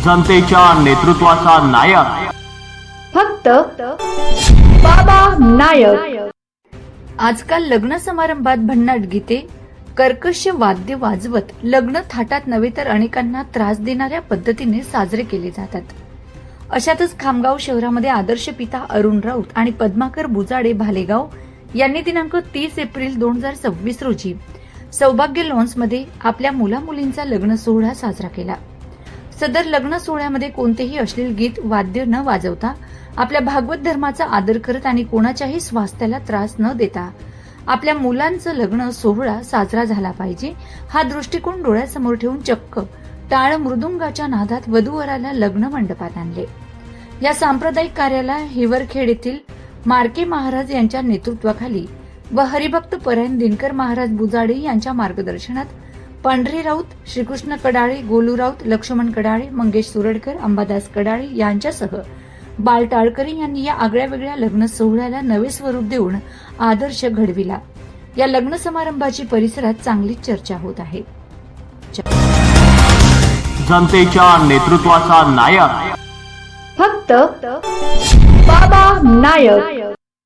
जनतेच्या नेतृत्वाचा नायक फक्त बाबा नायक। आजकाल लग्न समारंभात भन्नाट गीते, कर्कश वाद्य वाजवत लग्न थाटात नव्हे तर अनेकांना त्रास देणाऱ्या पद्धतीने साजरे केले जातात। अशातच खामगाव शहरामध्ये आदर्श पिता अरुण राऊत आणि पद्माकर बुजाडे भालेगाव यांनी दिनांक 30 एप्रिल 2026 रोजी सौभाग्य लॉन्समध्ये आपल्या मुलामुलींचा लग्न सोहळा साजरा केला। सदर लग्न सोहळ्यामध्ये कोणतेही अश्लील गीत वाद्य न वाजवता आपल्या भागवत धर्माचा आदर करत आणि कोणाच्याही स्वास्थ्याला त्रास न देता आपल्या मुलांचं लग्न सोहळा साजरा झाला पाहिजे हा दृष्टिकोन डोळ्यासमोर ठेवून चक्क टाळ मृदुंगाच्या नादात वधूवराला लग्न मंडपात आणले। या सांप्रदायिक कार्याला हिवरखेड येथील मार्के महाराज यांच्या नेतृत्वाखाली व हरिभक्त परायण दिनकर महाराज बुजाडे यांच्या मार्गदर्शनात पांढरे राऊत, श्रीकृष्ण कडाळे, गोलू राऊत, लक्ष्मण कडाळे, मंगेश सुरडकर, अंबादास कडाळे यांच्यासह बाल टाळकरी यांनी या आगळ्या वेगळ्या लग्न सोहळ्याला नवे स्वरूप देऊन आदर्श घडविला। या लग्न समारंभाची परिसरात चांगली चर्चा होत आहे। जनतेच्या नेतृत्वाचा नायक फक्त बाबा नायक।